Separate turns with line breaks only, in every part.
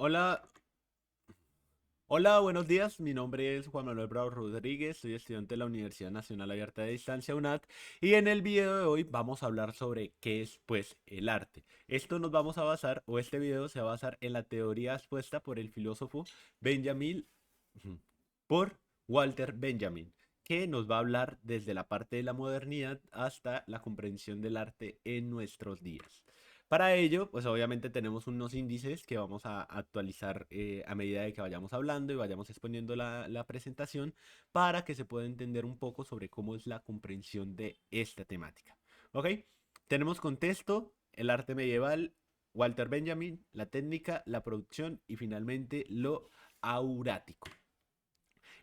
Hola, hola, buenos días. Mi nombre es Juan Manuel Bravo Rodríguez, soy estudiante de la Universidad Nacional Abierta de Distancia UNAD y en el video de hoy vamos a hablar sobre qué es pues el arte. Esto nos vamos a basar, o este video se va a basar en la teoría expuesta por el filósofo Benjamin, por Walter Benjamin, que nos va a hablar desde la parte de la modernidad hasta la comprensión del arte en nuestros días. Para ello, pues obviamente tenemos unos índices que vamos a actualizar a medida de que vayamos hablando y vayamos exponiendo la presentación para que se pueda entender un poco sobre cómo es la comprensión de esta temática. ¿Ok? Tenemos contexto, el arte medieval, Walter Benjamin, la técnica, la producción y finalmente lo aurático.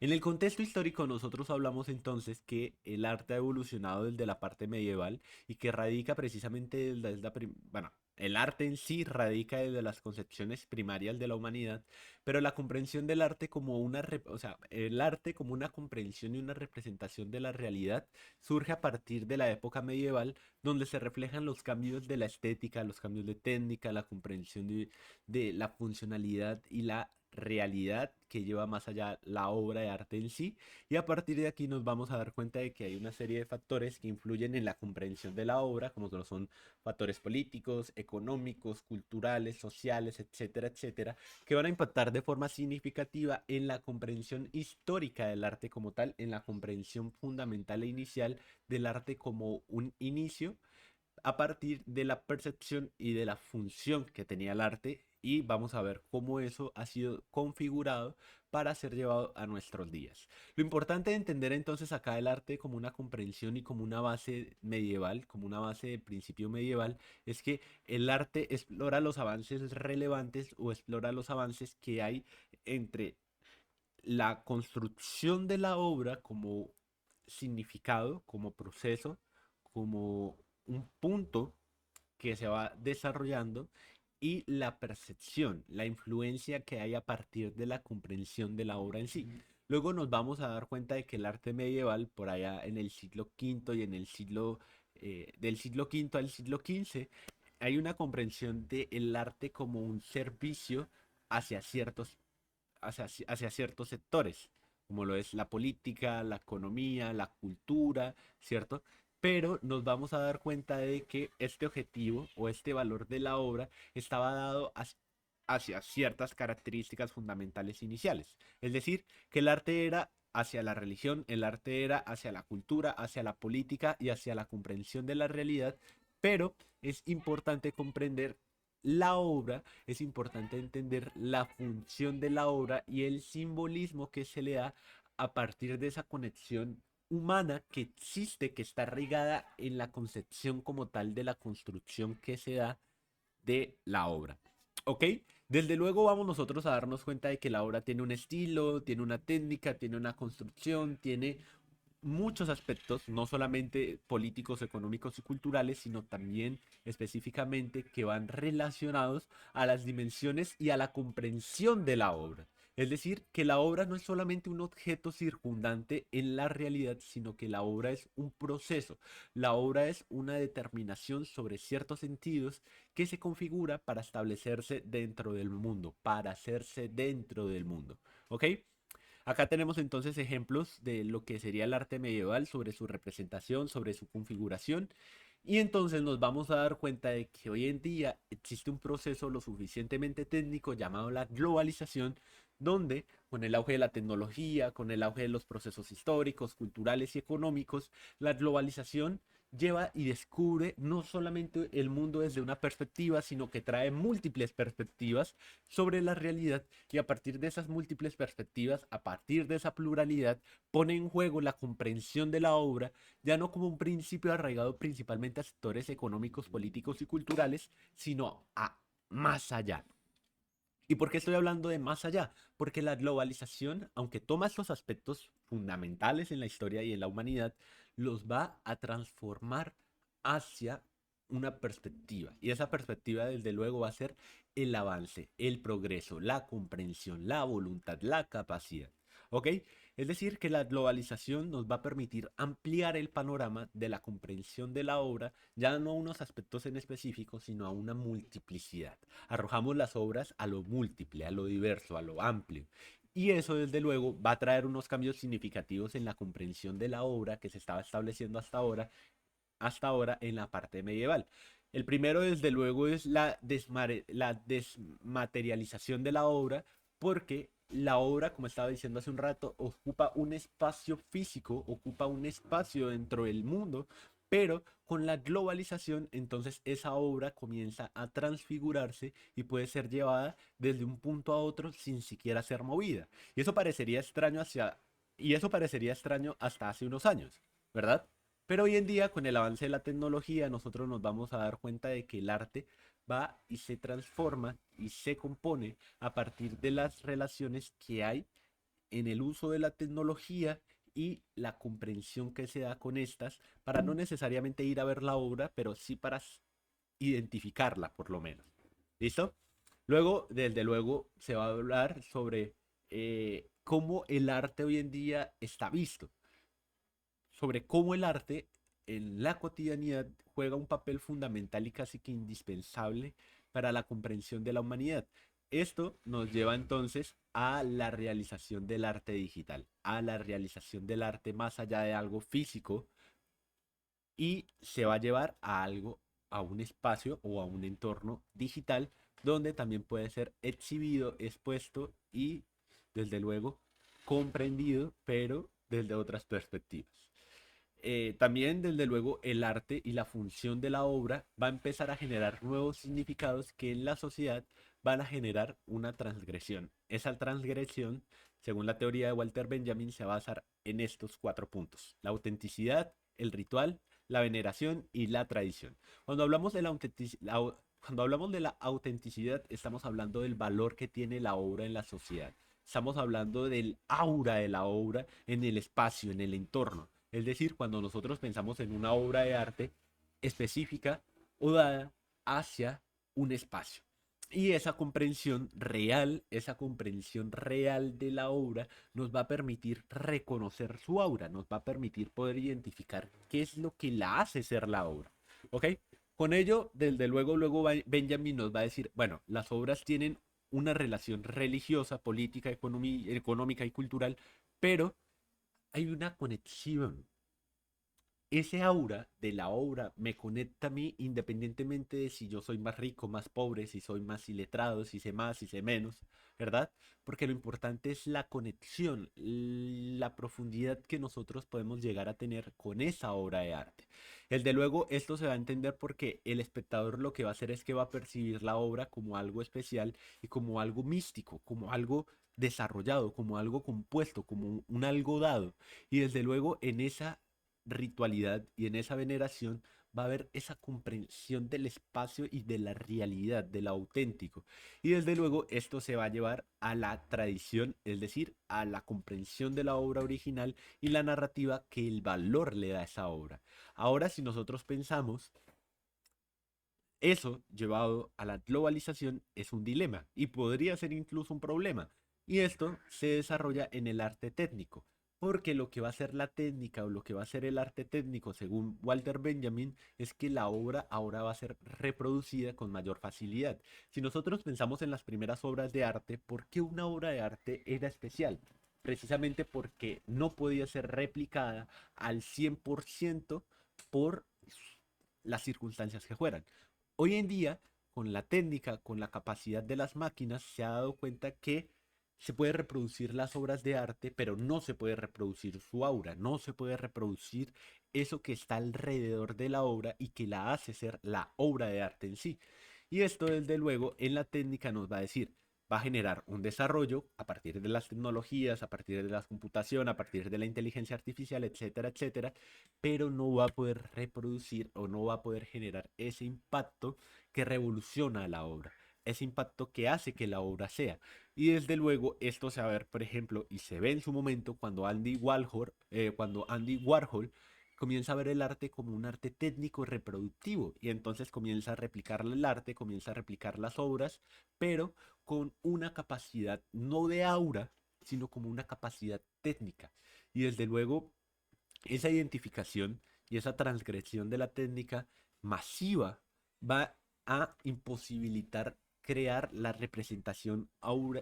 En el contexto histórico nosotros hablamos entonces que el arte ha evolucionado desde la parte medieval y que radica precisamente desde bueno, el arte en sí radica desde las concepciones primarias de la humanidad, pero la comprensión del arte como o sea, el arte como una comprensión y una representación de la realidad surge a partir de la época medieval, donde se reflejan los cambios de la estética, los cambios de técnica, la comprensión de la funcionalidad y la realidad que lleva más allá la obra de arte en sí. Y a partir de aquí nos vamos a dar cuenta de que hay una serie de factores que influyen en la comprensión de la obra, como lo son factores políticos, económicos, culturales, sociales, etcétera, etcétera, que van a impactar de forma significativa en la comprensión histórica del arte como tal, en la comprensión fundamental e inicial del arte como un inicio a partir de la percepción y de la función que tenía el arte y vamos a ver cómo eso ha sido configurado para ser llevado a nuestros días. Lo importante de entender entonces acá el arte como una comprensión y como una base medieval, como una base de principio medieval, es que el arte explora los avances relevantes o explora los avances que hay entre la construcción de la obra como significado, como proceso, como un punto que se va desarrollando y la percepción, la influencia que hay a partir de la comprensión de la obra en sí. Luego nos vamos a dar cuenta de que el arte medieval, por allá en el siglo quinto y en el siglo, del siglo quinto al siglo XV, hay una comprensión del arte como un servicio hacia hacia ciertos sectores, como lo es la política, la economía, la cultura, ¿cierto? Pero nos vamos a dar cuenta de que este objetivo o este valor de la obra estaba dado hacia ciertas características fundamentales iniciales. Es decir, que el arte era hacia la religión, el arte era hacia la cultura, hacia la política y hacia la comprensión de la realidad, pero es importante comprender la obra, es importante entender la función de la obra y el simbolismo que se le da a partir de esa conexión humana que existe, que está arraigada en la concepción como tal de la construcción que se da de la obra. ¿Ok? Desde luego vamos nosotros a darnos cuenta de que la obra tiene un estilo, tiene una técnica, tiene una construcción, tiene muchos aspectos, no solamente políticos, económicos y culturales, sino también específicamente que van relacionados a las dimensiones y a la comprensión de la obra. Es decir, que la obra no es solamente un objeto circundante en la realidad, sino que la obra es un proceso. La obra es una determinación sobre ciertos sentidos que se configura para establecerse dentro del mundo, para hacerse dentro del mundo. ¿Ok? Acá tenemos entonces ejemplos de lo que sería el arte medieval, sobre su representación, sobre su configuración. Y entonces nos vamos a dar cuenta de que hoy en día existe un proceso lo suficientemente técnico llamado la globalización, donde con el auge de la tecnología, con el auge de los procesos históricos, culturales y económicos, la globalización lleva y descubre no solamente el mundo desde una perspectiva, sino que trae múltiples perspectivas sobre la realidad y a partir de esas múltiples perspectivas, a partir de esa pluralidad, pone en juego la comprensión de la obra, ya no como un principio arraigado principalmente a sectores económicos, políticos y culturales, sino a más allá. ¿Y por qué estoy hablando de más allá? Porque la globalización, aunque toma estos aspectos fundamentales en la historia y en la humanidad, los va a transformar hacia una perspectiva. Y esa perspectiva, desde luego, va a ser el avance, el progreso, la comprensión, la voluntad, la capacidad. ¿Ok? Es decir, que la globalización nos va a permitir ampliar el panorama de la comprensión de la obra, ya no a unos aspectos en específico, sino a una multiplicidad. Arrojamos las obras a lo múltiple, a lo diverso, a lo amplio. Y eso, desde luego, va a traer unos cambios significativos en la comprensión de la obra que se estaba estableciendo hasta ahora en la parte medieval. El primero, desde luego, es la desmaterialización de la obra, porque la obra, como estaba diciendo hace un rato, ocupa un espacio físico, ocupa un espacio dentro del mundo, pero con la globalización, entonces esa obra comienza a transfigurarse y puede ser llevada desde un punto a otro sin siquiera ser movida. Y eso parecería extraño y eso parecería extraño hasta hace unos años, ¿verdad? Pero hoy en día, con el avance de la tecnología, nosotros nos vamos a dar cuenta de que el arte va y se transforma y se compone a partir de las relaciones que hay en el uso de la tecnología y la comprensión que se da con estas, para no necesariamente ir a ver la obra, pero sí para identificarla por lo menos. ¿Listo? Luego, desde luego, se va a hablar sobre cómo el arte hoy en día está visto, sobre cómo el arte en la cotidianidad juega un papel fundamental y casi que indispensable para la comprensión de la humanidad. Esto nos lleva entonces a la realización del arte digital, a la realización del arte más allá de algo físico, y se va a llevar a algo, a un espacio o a un entorno digital donde también puede ser exhibido, expuesto y desde luego comprendido, pero desde otras perspectivas. También, desde luego, el arte y la función de la obra va a empezar a generar nuevos significados que en la sociedad van a generar una transgresión. Esa transgresión, según la teoría de Walter Benjamin, se va a basar en estos cuatro puntos: la autenticidad, el ritual, la veneración y la tradición. Cuando hablamos de cuando hablamos de la autenticidad, estamos hablando del valor que tiene la obra en la sociedad. Estamos hablando del aura de la obra en el espacio, en el entorno. Es decir, cuando nosotros pensamos en una obra de arte específica o dada hacia un espacio. Y esa comprensión real de la obra nos va a permitir reconocer su aura, nos va a permitir poder identificar qué es lo que la hace ser la obra. ¿Ok? Con ello, desde luego, Benjamin nos va a decir, bueno, las obras tienen una relación religiosa, política, económica y cultural, pero hay una conexión. Ese aura de la obra me conecta a mí independientemente de si yo soy más rico, más pobre, si soy más iletrado, si sé más, si sé menos, ¿verdad? Porque lo importante es la conexión, la profundidad que nosotros podemos llegar a tener con esa obra de arte. Desde luego, esto se va a entender porque el espectador lo que va a hacer es que va a percibir la obra como algo especial y como algo místico, como algo desarrollado, como algo compuesto, como un algo dado. Y desde luego, en esa ritualidad y en esa veneración va a haber esa comprensión del espacio y de la realidad, de lo auténtico. Y desde luego esto se va a llevar a la tradición, es decir, a la comprensión de la obra original y la narrativa que el valor le da a esa obra. Ahora, si nosotros pensamos, eso llevado a la globalización es un dilema y podría ser incluso un problema. Y esto se desarrolla en el arte técnico, porque lo que va a ser la técnica o lo que va a ser el arte técnico, según Walter Benjamin, es que la obra ahora va a ser reproducida con mayor facilidad. Si nosotros pensamos en las primeras obras de arte, ¿por qué una obra de arte era especial? Precisamente porque no podía ser replicada al 100% por las circunstancias que fueran. Hoy en día, con la técnica, con la capacidad de las máquinas, se ha dado cuenta que se puede reproducir las obras de arte, pero no se puede reproducir su aura, no se puede reproducir eso que está alrededor de la obra y que la hace ser la obra de arte en sí. Y esto, desde luego, en la técnica nos va a decir, va a generar un desarrollo a partir de las tecnologías, a partir de la computación, a partir de la inteligencia artificial, etcétera, etcétera, pero no va a poder reproducir o no va a poder generar ese impacto que revoluciona la obra, ese impacto que hace que la obra sea. Y desde luego esto se va a ver, por ejemplo, y se ve en su momento cuando Andy Warhol comienza a ver el arte como un arte técnico reproductivo y entonces comienza a replicar el arte, comienza a replicar las obras, pero con una capacidad no de aura, sino como una capacidad técnica. Y desde luego, esa identificación y esa transgresión de la técnica masiva va a imposibilitar crear la representación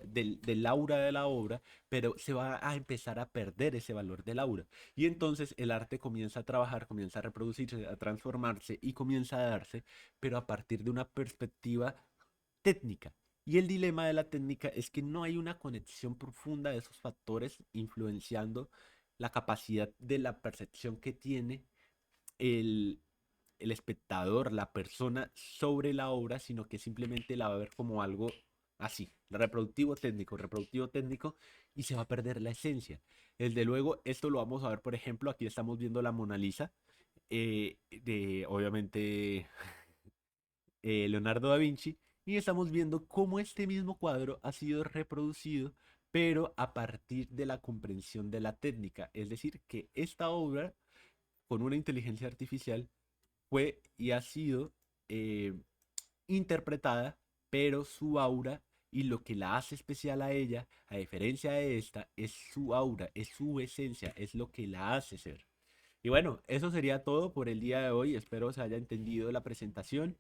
del aura de la obra, pero se va a empezar a perder ese valor del aura. Y entonces el arte comienza a trabajar, comienza a reproducirse, a transformarse y comienza a darse, pero a partir de una perspectiva técnica. Y el dilema de la técnica es que no hay una conexión profunda de esos factores influenciando la capacidad de la percepción que tiene el, el espectador, la persona sobre la obra, sino que simplemente la va a ver como algo así, reproductivo técnico, y se va a perder la esencia. Desde luego, esto lo vamos a ver, por ejemplo, aquí estamos viendo la Mona Lisa, obviamente Leonardo da Vinci, y estamos viendo cómo este mismo cuadro ha sido reproducido, pero a partir de la comprensión de la técnica. Es decir, que esta obra, con una inteligencia artificial, fue y ha sido eh, interpretada, pero su aura y lo que la hace especial a ella, a diferencia de esta, es su aura, es su esencia, es lo que la hace ser. Y bueno, eso sería todo por el día de hoy. Espero se haya entendido la presentación.